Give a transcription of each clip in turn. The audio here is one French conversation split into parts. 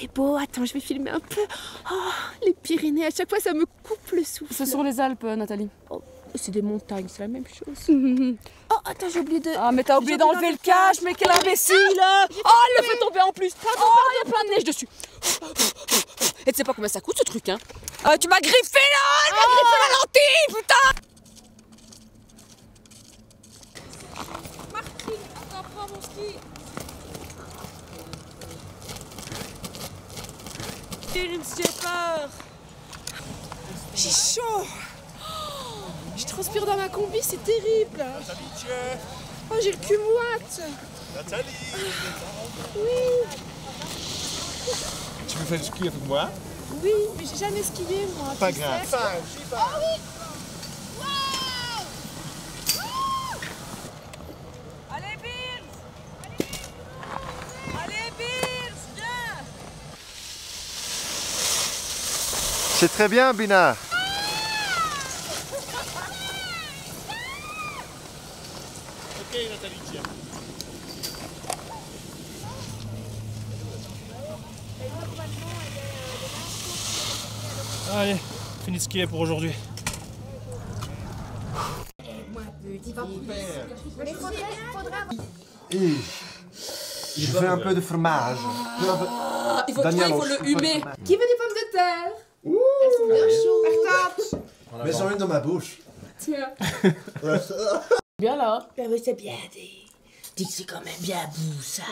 c'est beau, attends, je vais filmer un peu. Oh, les Pyrénées, à chaque fois ça me coupe le souffle. Ce sont les Alpes, Nathalie. Oh, c'est des montagnes, c'est la même chose. Oh, attends, j'ai oublié de... Ah, mais t'as oublié d'enlever le cache, mais quel imbécile! Oh, elle le fait tomber en plus! Oh, il y a plein de neige dessus! Et tu sais pas combien ça coûte ce truc, hein? Tu m'as griffé là! Elle m'a griffé la lentille, putain! Martine, attends, prends mon ski! J'ai peur! J'ai chaud. Je transpire dans ma combi, c'est terrible. Nathalie, tiens. Oh, j'ai le cul moite. Nathalie. Oui. Tu veux faire du ski avec moi? Oui, mais j'ai jamais skié, moi. Pas tu grave. sais. Oh oui. Allez, Bills! Allez, Bills! Viens! C'est très bien, Bina. Ok, Nathalie, tiens. Allez, fini de skier pour aujourd'hui. Je fais un peu de fromage. Il faut le humer. Qui veut des pommes de terre? Elles sont bien chaudes. Mais j'en ai une dans ma bouche. Tiens. Bien là. Ben oui, c'est bien dit. Dis que c'est quand même bien beau, ça.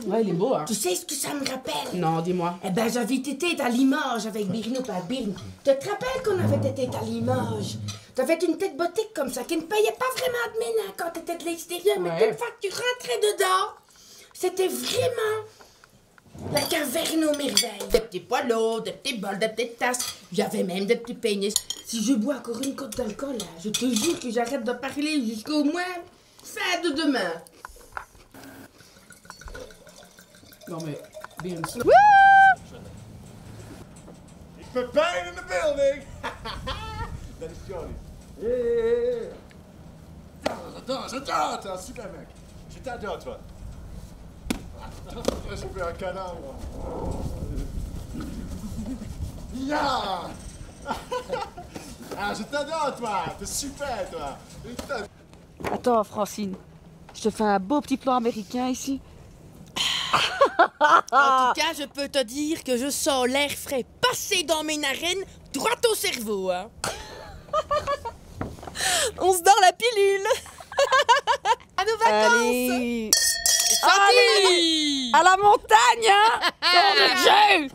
Ouais, il est beau, hein. Tu sais ce que ça me rappelle? Non, dis-moi. Eh ben, j'avais été à Limoges avec Birno par Birno. Tu te rappelles qu'on avait été à Limoges? T'avais une tête boutique comme ça qui ne payait pas vraiment de mine quand t'étais de l'extérieur, mais Ouais. une fois que tu rentrais dedans, c'était vraiment la caverne aux merveilles. Des petits poilots, des petits bols, des petites tasses. Il y avait même des petits pénis. Si je bois encore une côte d'alcool, là, je te jure que j'arrête de parler jusqu'au moins fin de demain. Non, mais. Bills. Ik ben bijna in de building. Dat is Johnny. Yeah. J'adore, t'es un super mec. Je t'adore, toi. Je fais un canard, moi. Ya. Ah, je t'adore, toi. T'es super, toi. Putain. Attends, Francine. Je te fais un beau petit plan américain ici. En tout cas, je peux te dire que je sens l'air frais passer dans mes narines droit au cerveau, hein. On se dort la pilule. À nos vacances. Allez. Allez À la montagne, hein. Dans le jeu.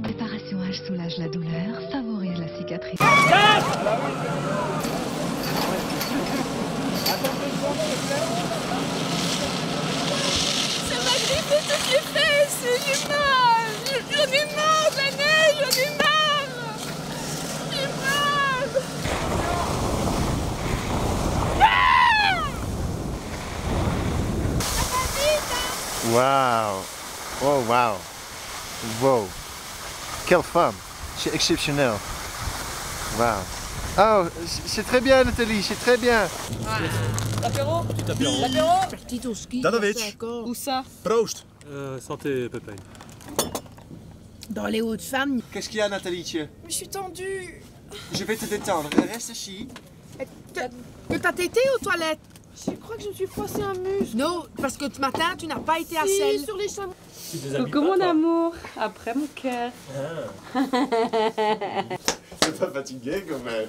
Préparation H soulage la douleur, favorise la cicatrice. Ça m'a grippé toutes les fesses. J'ai mal. J'en ai marre de la neige. J'en ai marre. J'ai mal. Waouh. Oh, waouh. Wow. Quelle femme. C'est exceptionnel. Waouh. Oh, c'est très bien, Nathalie, c'est très bien. L'apéro. Petit apéro. L'apéro. Parti au ski. Danovic. Où ça? Proost. Santé, Pépin. Dans les Hauts-de-Femmes. Qu'est-ce qu'il y a, Nathalie? Mais je suis tendue. Je vais te détendre. Reste ici. Que t'as tété aux toilettes? Je crois que je me suis froissé un muscle. Non, parce que ce matin, tu n'as pas été à Si, Selle. sur les chameaux. Coucou mon amour. Après mon cœur. C'est pas fatigué quand même.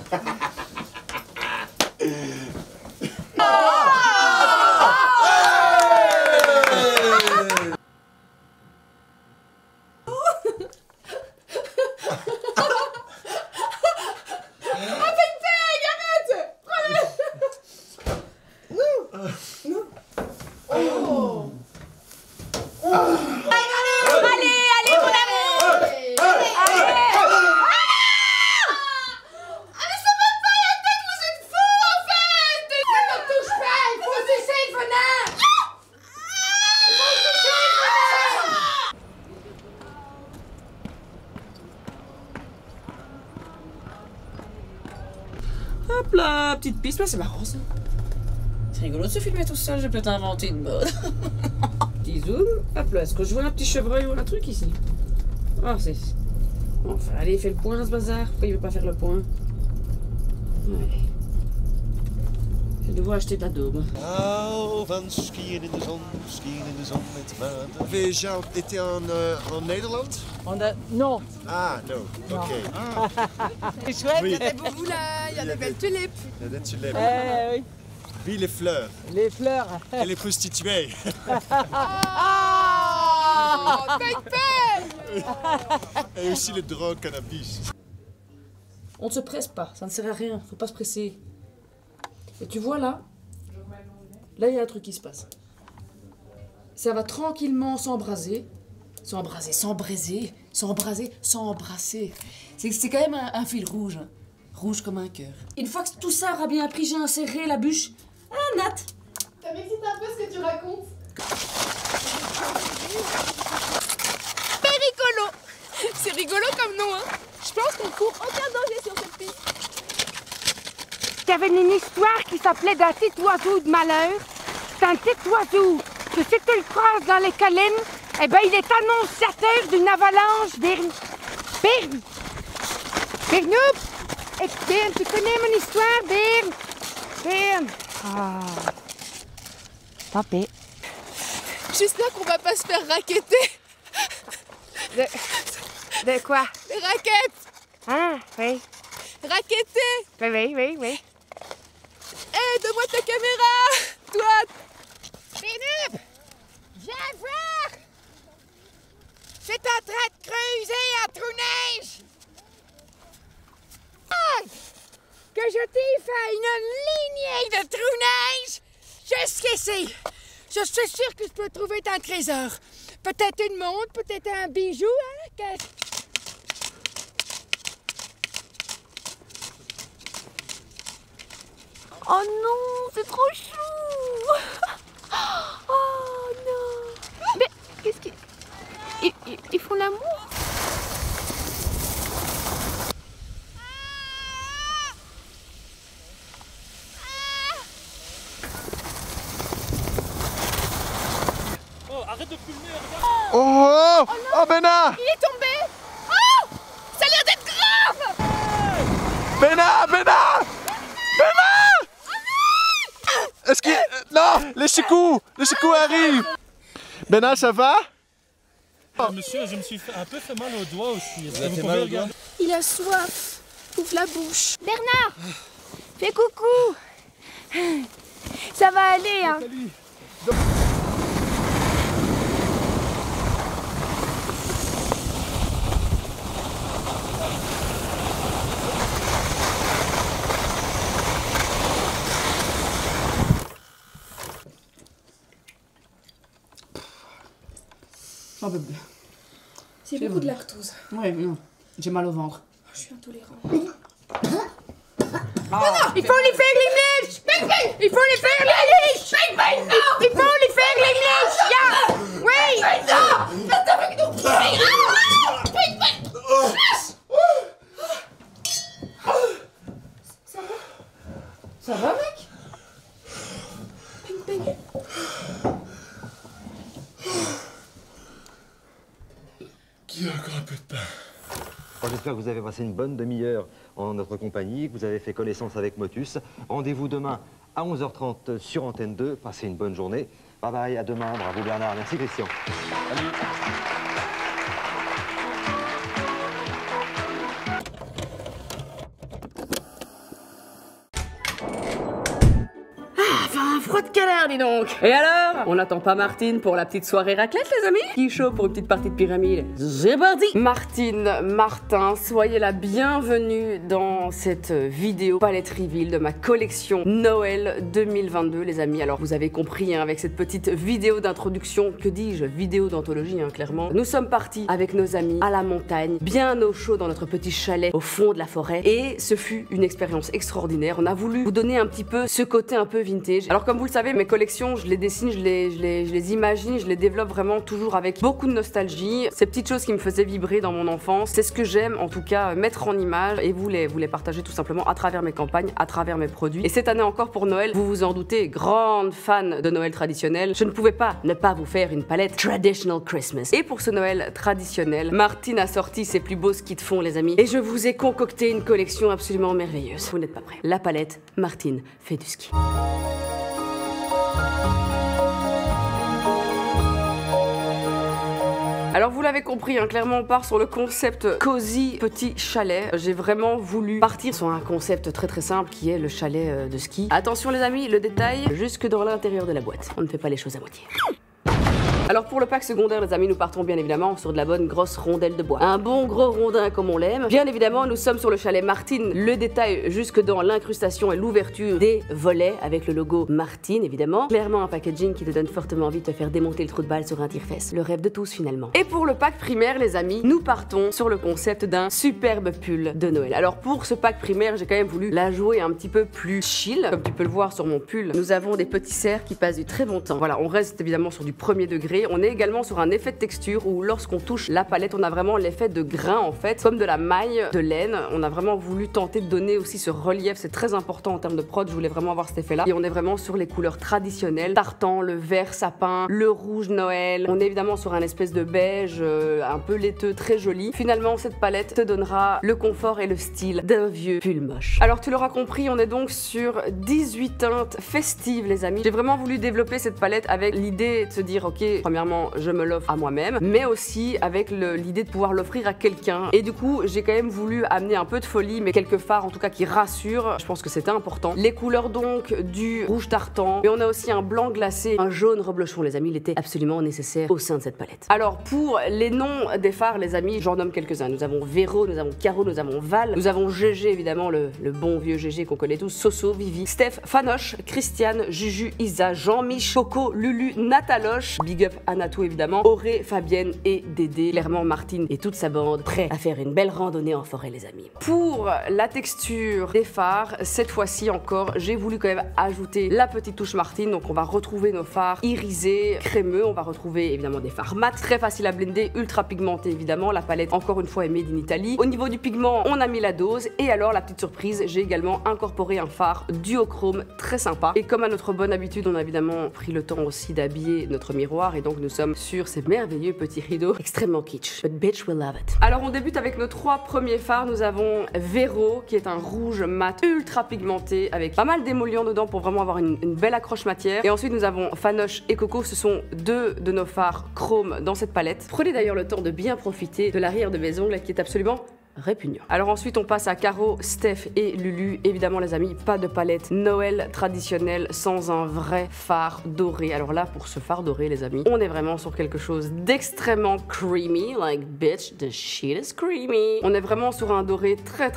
Hop là, petite piste, ouais, c'est marrant ça. C'est rigolo de se filmer tout seul, je peux t'inventer une mode. Petit zoom, hop là, est-ce que je vois un petit chevreuil ou un truc ici? Oh, c'est... Enfin, allez, fais le point ce bazar. Pourquoi il veut pas faire le point? Ouais. Je vais devoir acheter de la daube. Hou van skiën in de zon met de maan. Heb je déjà été en Nederland? Non. Ah, non. Ok. C'est chouette. Oui. Il y a des beaux moulins, il y a des belles tulipes. Il y a des tulipes. Oui. Oui, les fleurs. Les fleurs. Et les prostituées. Oh, Et aussi le drogue cannabis. On ne se presse pas, ça ne sert à rien, faut pas se presser. Et tu vois là, il y a un truc qui se passe. Ça va tranquillement s'embraser. S'embraser. C'est quand même un fil rouge. Hein. Rouge comme un cœur. Une fois que tout ça aura bien pris, j'ai inséré la bûche. Ah, Nat! Ça m'excite un peu ce que tu racontes. Rigolo. C'est rigolo comme nom, hein. Je pense qu'on court aucun danger sur cette piste. Il y avait une histoire qui s'appelait d'un petit oiseau de malheur. C'est un petit oiseau que si tu le croises dans les collines, eh ben il est annonciateur d'une avalanche Birn. Birnoup! Et Birn, tu connais mon histoire, Birn? Ah. Papé. J'espère qu'on va pas se faire racketter. De quoi? Les raquettes. Ah, oui. Racketter. Oui. Hé, donne-moi ta caméra. Toi. Birnoup! Viens voir! C'est en train de creuser un trou-neige! Que je t'ai fait une lignée de trou-neige jusqu'ici! Je suis sûre que je peux trouver un trésor. Peut-être une montre, peut-être un bijou, hein? Oh non, c'est trop chou. Oh non. Mais qu'est-ce qu'ils... Ils font l'amour? Oh, arrête de filmer, regarde. Oh, Benna! Il est tombé. Oh, ça a l'air d'être grave. Benna! Est-ce qu'il... Non! Les chicous arrivent! Benna, ça va? Monsieur, je me suis un peu fait mal au doigt aussi. Est-ce que vous fait pouvez mal au regarder? Il a soif. Ouvre la bouche. Bernard, fais coucou. Ça va aller, hein. J'en peux plus. C'est beaucoup de lactose. Ouais, mais non. J'ai mal au ventre. Je suis intolérant. Il faut les faire les mèches! Il faut les faire les mèches! Il faut les faire les mèches! Oui! Ça va, mec? Qui a encore un peu de pain? Bon, j'espère que vous avez passé une bonne demi-heure en notre compagnie, que vous avez fait connaissance avec Motus. Rendez-vous demain à 11h30 sur Antenne 2. Passez une bonne journée. Bye bye, à demain. Bravo Bernard. Merci Christian. Salut. Un froid de canard, dis donc. Et alors? On n'attend pas Martine pour la petite soirée raclette, les amis? Qui est chaud pour une petite partie de pyramide? C'est parti! Martine, Martin, soyez la bienvenue dans cette vidéo palette reveal de ma collection Noël 2022, les amis. Alors, vous avez compris, hein, avec cette petite vidéo d'introduction, que dis-je? Vidéo d'anthologie, hein, clairement. Nous sommes partis avec nos amis à la montagne, bien au chaud dans notre petit chalet au fond de la forêt. Et ce fut une expérience extraordinaire. On a voulu vous donner un petit peu ce côté un peu vintage. Alors, comme vous le savez, savez, mes collections, je les dessine, je les imagine, je les développe vraiment toujours avec beaucoup de nostalgie. Ces petites choses qui me faisaient vibrer dans mon enfance, c'est ce que j'aime en tout cas mettre en image et vous les partager tout simplement à travers mes campagnes, à travers mes produits. Et cette année encore pour Noël, vous vous en doutez, grande fan de Noël traditionnel, je ne pouvais pas ne pas vous faire une palette Traditional Christmas. Et pour ce Noël traditionnel, Martine a sorti ses plus beaux skis de fond les amis, et je vous ai concocté une collection absolument merveilleuse. Vous n'êtes pas prêts. La palette Martine fait du ski. Alors vous l'avez compris, hein, clairement on part sur le concept cosy petit chalet. J'ai vraiment voulu partir sur un concept très simple qui est le chalet de ski. Attention les amis, le détail jusque dans l'intérieur de la boîte. On ne fait pas les choses à moitié. Alors pour le pack secondaire les amis, nous partons bien évidemment sur de la bonne grosse rondelle de bois. Un bon gros rondin comme on l'aime. Bien évidemment nous sommes sur le chalet Martine. Le détail jusque dans l'incrustation et l'ouverture des volets avec le logo Martine évidemment. Clairement un packaging qui te donne fortement envie de te faire démonter le trou de balle sur un tire-fesse. Le rêve de tous finalement. Et pour le pack primaire les amis, nous partons sur le concept d'un superbe pull de Noël. Alors pour ce pack primaire j'ai quand même voulu la jouer un petit peu plus chill. Comme tu peux le voir sur mon pull, nous avons des petits cerfs qui passent du très bon temps. Voilà, on reste évidemment sur du premier degré. On est également sur un effet de texture où lorsqu'on touche la palette, on a vraiment l'effet de grain en fait, comme de la maille de laine. On a vraiment voulu tenter de donner aussi ce relief, c'est très important en termes de prod, je voulais vraiment avoir cet effet là. Et on est vraiment sur les couleurs traditionnelles, tartan, le vert sapin, le rouge Noël. On est évidemment sur un espèce de beige un peu laiteux, très joli. Finalement cette palette te donnera le confort et le style d'un vieux pull moche. Alors tu l'auras compris, on est donc sur 18 teintes festives les amis. J'ai vraiment voulu développer cette palette avec l'idée de se dire ok, premièrement je me l'offre à moi-même, mais aussi avec l'idée de pouvoir l'offrir à quelqu'un. Et du coup, j'ai quand même voulu amener un peu de folie, mais quelques fards en tout cas qui rassurent. Je pense que c'était important. Les couleurs donc du rouge tartan, mais on a aussi un blanc glacé, un jaune reblochon les amis. Il était absolument nécessaire au sein de cette palette. Alors pour les noms des fards les amis, j'en nomme quelques-uns. Nous avons Véro, nous avons Caro, nous avons Val, nous avons GG évidemment, le bon vieux GG qu'on connaît tous, Soso, Vivi, Steph, Fanoche, Christiane, Juju, Isa, Jean-Mich, Choco, Lulu, Nataloche, Big Up Anatou évidemment, Auré, Fabienne et Dédé. Clairement Martine et toute sa bande prêts à faire une belle randonnée en forêt les amis. Pour la texture des fards, cette fois-ci encore, j'ai voulu quand même ajouter la petite touche Martine. Donc on va retrouver nos fards irisés, crémeux, on va retrouver évidemment des fards mat, très facile à blender, ultra pigmenté évidemment. La palette encore une fois est made in Italy. Au niveau du pigment, on a mis la dose et alors la petite surprise, j'ai également incorporé un fard duochrome très sympa. Et comme à notre bonne habitude, on a évidemment pris le temps aussi d'habiller notre miroir et donc nous sommes sur ces merveilleux petits rideaux extrêmement kitsch. But bitch will love it. Alors on débute avec nos trois premiers fards. Nous avons Véro qui est un rouge mat ultra pigmenté avec pas mal d'émollients dedans pour vraiment avoir une belle accroche matière. Et ensuite nous avons Fanoche et Coco. Ce sont deux de nos fards chrome dans cette palette. Prenez d'ailleurs le temps de bien profiter de l'arrière de mes ongles qui est absolument répugnant. Alors ensuite on passe à Caro, Steph et Lulu. Évidemment les amis, pas de palette Noël traditionnelle sans un vrai fard doré. Alors là pour ce fard doré les amis, on est vraiment sur quelque chose d'extrêmement creamy, like bitch the shit is creamy. On est vraiment sur un doré très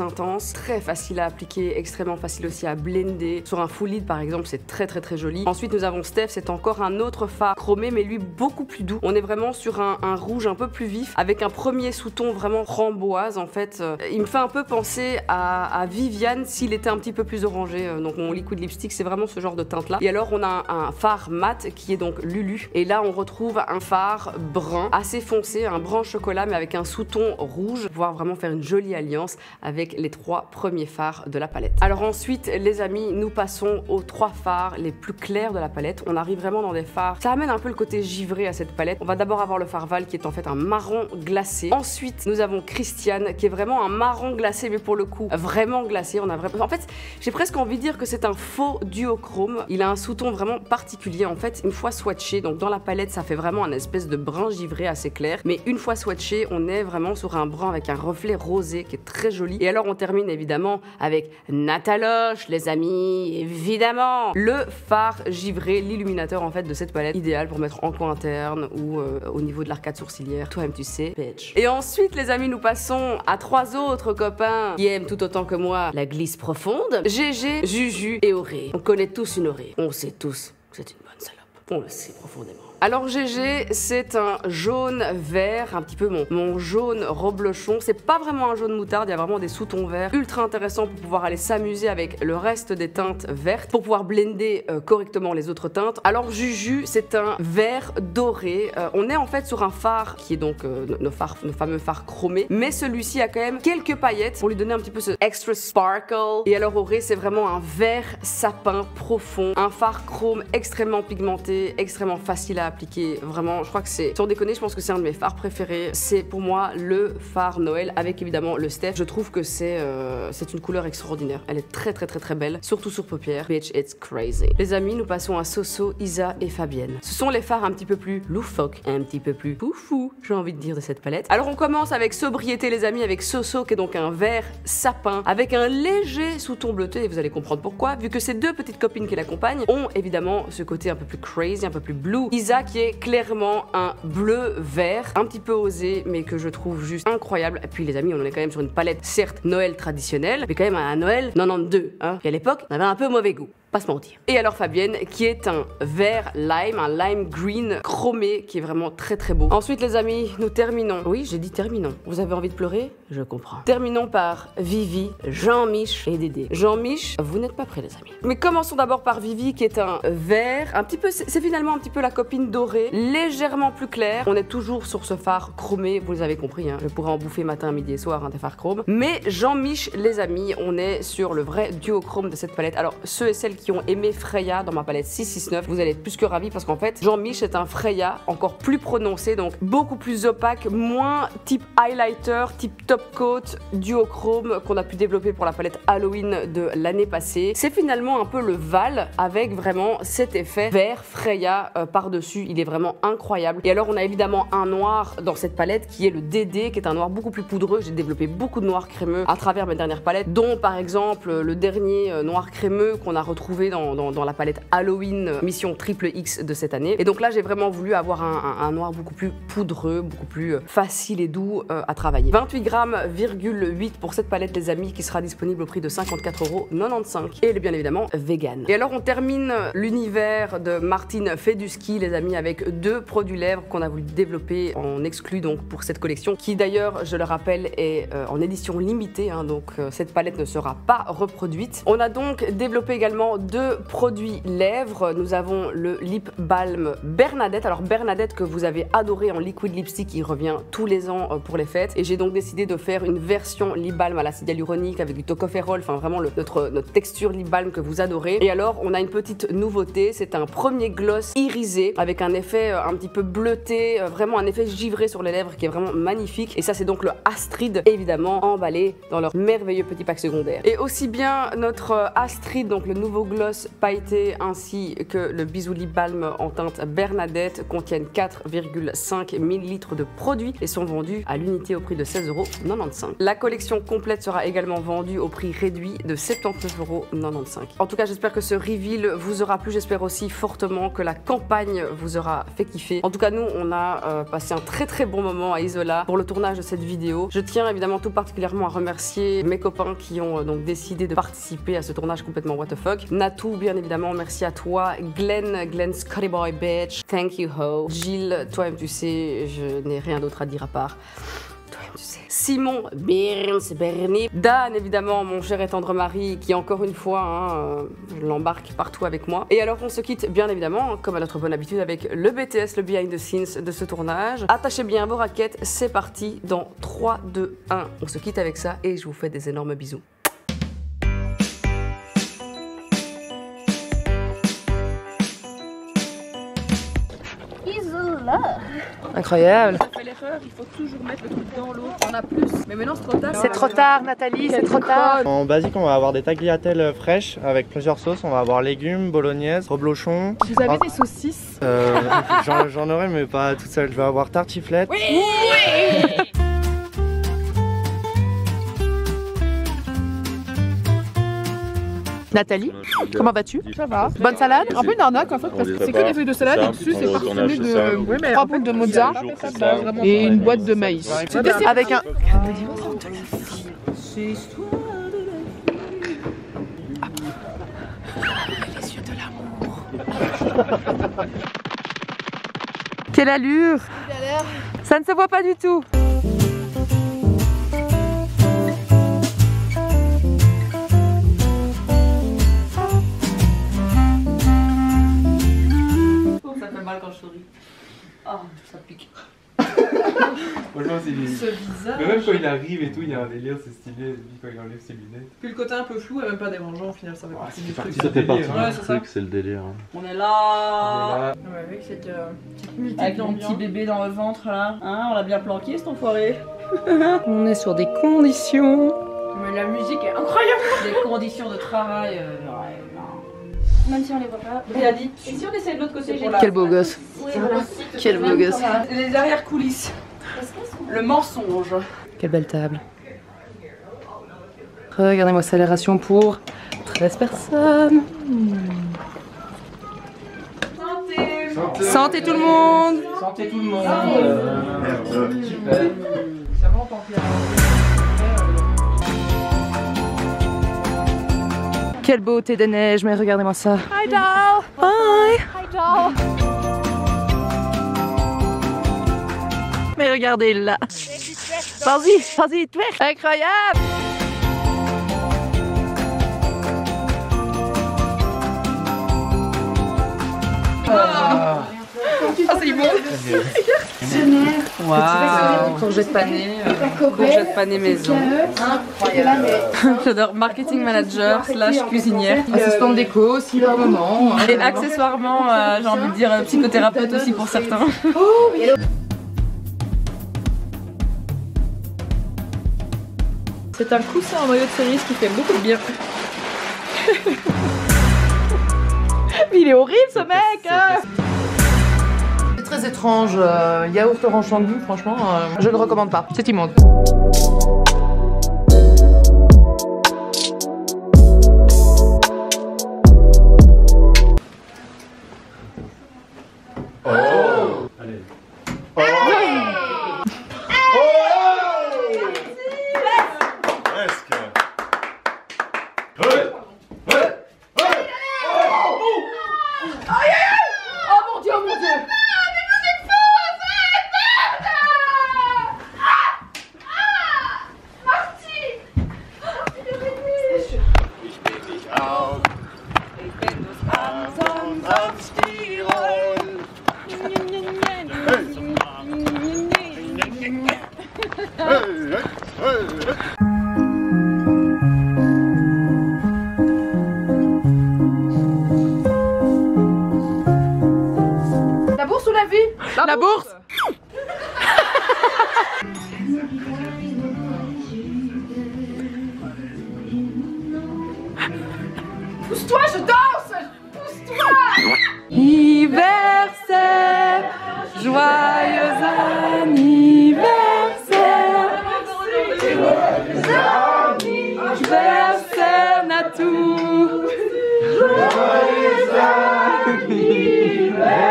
intense, très facile à appliquer, extrêmement facile aussi à blender. Sur un full lid par exemple c'est très joli. Ensuite nous avons Steph, c'est encore un autre fard chromé mais lui beaucoup plus doux. On est vraiment sur un rouge un peu plus vif avec un premier sous-ton vraiment framboise en fait. Il me fait un peu penser à Viviane s'il était un petit peu plus orangé. Donc mon liquid lipstick c'est vraiment ce genre de teinte là. Et alors on a un fard mat qui est donc Lulu. Et là on retrouve un fard brun assez foncé, un brun chocolat mais avec un sous-ton rouge. Pour pouvoir vraiment faire une jolie alliance avec les trois premiers fards de la palette. Alors ensuite les amis, nous passons aux trois fards les plus clairs de la palette. On arrive vraiment dans des fards. Ça amène un peu le côté givré à cette palette. On va d'abord avoir le fard Val qui est en fait un marron glacé. Ensuite nous avons Christiane qui est vraiment un marron glacé mais pour le coup vraiment glacé. On a vraiment... En fait j'ai presque envie de dire que c'est un faux duochrome. Il a un sous-ton vraiment particulier en fait une fois swatché. Donc dans la palette ça fait vraiment un espèce de brun givré assez clair. Mais une fois swatché on est vraiment sur un brun avec un reflet rosé qui est très joli. Et alors on termine évidemment avec Nataloche les amis, évidemment. Le fard givré, l'illuminateur en fait de cette palette. Idéal pour mettre en coin interne ou au niveau de l'arcade sourcilière. Toi-même tu sais, bitch. Et ensuite les amis nous passons à trois autres copains qui aiment tout autant que moi la glisse profonde. GG, Juju et Auré. On connaît tous une Auré. On sait tous que c'est une bonne salope. On le sait profondément. Alors GG, c'est un jaune vert, un petit peu mon jaune reblochon. C'est pas vraiment un jaune moutarde, il y a vraiment des sous-tons verts ultra intéressants pour pouvoir aller s'amuser avec le reste des teintes vertes, pour pouvoir blender correctement les autres teintes. Alors Juju, c'est un vert doré. On est en fait sur un phare qui est donc nos fameux phares chromés, mais celui-ci a quand même quelques paillettes pour lui donner un petit peu ce extra sparkle. Et alors Auré, c'est vraiment un vert sapin profond, un phare chrome extrêmement pigmenté, extrêmement facile à appliquer. Vraiment, je crois que c'est, sans déconner, je pense que c'est un de mes phares préférés. C'est pour moi le phare Noël avec évidemment le Steph. Je trouve que c'est une couleur extraordinaire. Elle est très belle, surtout sur paupières. Bitch, it's crazy. Les amis, nous passons à Soso, Isa et Fabienne. Ce sont les phares un petit peu plus loufoques, un petit peu plus foufou, j'ai envie de dire, de cette palette. Alors on commence avec sobriété les amis, avec Soso qui est donc un vert sapin avec un léger sous-ton bleuté, et vous allez comprendre pourquoi, vu que ces deux petites copines qui l'accompagnent ont évidemment ce côté un peu plus crazy, un peu plus blue. Isa qui est clairement un bleu vert, un petit peu osé, mais que je trouve juste incroyable. Et puis les amis, on est quand même sur une palette certes Noël traditionnelle, mais quand même un Noël 92, hein. Et à l'époque, on avait un peu mauvais goût. Pas se mentir. Et alors Fabienne qui est un vert lime, un lime green chromé qui est vraiment très beau. Ensuite les amis, nous terminons. Oui, j'ai dit terminons. Vous avez envie de pleurer? Je comprends. Terminons par Vivi, Jean-Mich et Dédé. Jean-Mich, vous n'êtes pas prêts les amis. Mais commençons d'abord par Vivi qui est un vert, un petit peu, c'est finalement un petit peu la copine dorée, légèrement plus claire. On est toujours sur ce phare chromé, vous les avez compris, hein. Je pourrais en bouffer matin, midi et soir, hein, des phares chromes. Mais Jean-Mich les amis, on est sur le vrai duochrome de cette palette. Alors ceux et celles qui ont aimé Freya dans ma palette 669, vous allez être plus que ravis parce qu'en fait, Jean-Mich est un Freya encore plus prononcé, donc beaucoup plus opaque, moins type highlighter, type top coat, duochrome qu'on a pu développer pour la palette Halloween de l'année passée. C'est finalement un peu le Val avec vraiment cet effet vert Freya par-dessus. Il est vraiment incroyable. Et alors, on a évidemment un noir dans cette palette qui est le DD, qui est un noir beaucoup plus poudreux. J'ai développé beaucoup de noirs crémeux à travers mes dernières palettes, dont par exemple le dernier noir crémeux qu'on a retrouvé dans la palette Halloween Mission Triple X de cette année. Et donc là, j'ai vraiment voulu avoir un noir beaucoup plus poudreux, beaucoup plus facile et doux à travailler. 28,8 grammes pour cette palette, les amis, qui sera disponible au prix de 54,95 €. Et elle est bien évidemment vegan. Et alors, on termine l'univers de Martine Feduski, les amis, avec deux produits lèvres qu'on a voulu développer en exclu donc pour cette collection, qui d'ailleurs, je le rappelle, est en édition limitée, hein, donc cette palette ne sera pas reproduite. On a donc développé également deux produits lèvres. Nous avons le lip balm Bernadette. Alors Bernadette que vous avez adoré en liquid lipstick, il revient tous les ans pour les fêtes, et j'ai donc décidé de faire une version lip balm à l'acide hyaluronique avec du tocopherol, enfin vraiment notre texture lip balm que vous adorez. Et alors on a une petite nouveauté, c'est un premier gloss irisé avec un effet un petit peu bleuté, vraiment un effet givré sur les lèvres qui est vraiment magnifique. Et ça c'est donc le Astrid, évidemment emballé dans leur merveilleux petit pack secondaire. Et aussi bien notre Astrid, donc le nouveau gloss pailleté, ainsi que le Bisou Lip Balm en teinte Bernadette contiennent 4,5 ml de produits et sont vendus à l'unité au prix de 16,95 €. La collection complète sera également vendue au prix réduit de 79,95 €. En tout cas, j'espère que ce reveal vous aura plu. J'espère aussi fortement que la campagne vous aura fait kiffer. En tout cas, nous, on a passé un très bon moment à Isola pour le tournage de cette vidéo. Je tiens évidemment tout particulièrement à remercier mes copains qui ont donc décidé de participer à ce tournage complètement what the fuck. Natou, bien évidemment, merci à toi. Glenn Scotty Boy bitch, thank you ho. Gilles, toi-même tu sais, je n'ai rien d'autre à dire à part toi-même tu sais. Simon, Bernie, Dan évidemment, mon cher et tendre mari, qui encore une fois l'embarque partout avec moi. Et alors on se quitte bien évidemment, comme à notre bonne habitude, avec le BTS, le behind the scenes de ce tournage. Attachez bien vos raquettes, c'est parti dans 3, 2, 1. On se quitte avec ça et je vous fais des énormes bisous. Incroyable. On fait l'erreur, il faut toujours mettre le truc dans l'eau. On a plus. Mais maintenant c'est trop tard. C'est trop tard, Nathalie, c'est trop tard. En basique, on va avoir des tagliatelles fraîches avec plusieurs sauces. On va avoir légumes, bolognaise, reblochon. Vous avez des saucisses? J'en aurai, mais pas toute seule. Je vais avoir tartiflette. Oui. Nathalie, comment vas-tu? Ça va. Bonne salade? Un peu une arnaque en fait, parce que c'est que des feuilles de salade et dessus c'est parsemé de 3 boules de mozza et une boîte de maïs. Avec un... Les yeux de l'amour. Quelle allure! Ça ne se voit pas du tout. Ça fait mal quand je souris. Oh, ça pique. Franchement, c'est Ce visage. Mais même quand il arrive et tout, il y a un délire, c'est stylé. Lui, quand il enlève ses lunettes. Puis le côté un peu flou et même pas dérangeant au final, ça fait partie du truc. Ça fait partie du truc, c'est le délire. On est là. Ouais, avec cette petite musique avec mon petit bébé dans le ventre là. Hein, on l'a bien planqué cet enfoiré. On est sur des conditions. Mais la musique est incroyable. Des conditions de travail. Même si on les voit pas. Bien dit. Et si on essaie de l'autre côté, j'ai Quel beau gosse. Oui, voilà. Quel beau gosse. Les arrières coulisses. Le mensonge. Quelle belle table. Regardez-moi ça, les rations pour 13 personnes. Santé. Santé tout le monde. Santé tout le monde. Super. Ça va en tant que Quelle beauté des neiges, mais regardez-moi ça. Hi doll. Hi. Hi doll. Mais regardez là. Vas-y, vas-y, twerk. Incroyable. Ah, c'est bon. Waouh. Courgette panée. Courgette panée maison. Incroyable. J'adore marketing manager / cuisinière. Assistante déco aussi par moment. Et accessoirement, j'ai envie de dire psychothérapeute aussi pour certains. C'est un coussin en maillot de cerise qui fait beaucoup de bien. Il est horrible ce mec. C'est très étrange. Yaourt orange sanglier, franchement, je ne recommande pas. C'est immonde. La bourse ou la vie? La bourse. Pousse-toi, je danse. Pousse-toi. Anniversaire, joyeux anniversaire. Anniversaire Natou. Joyeux anniversaire.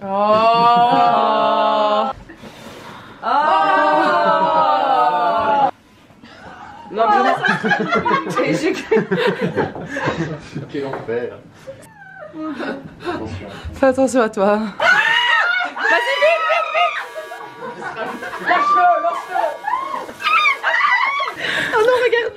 Oh. Non mais Quel enfer. Fais attention à toi. Vas-y, vite, vite, vite. Lâche-le, lâche-le. Oh non, regardez.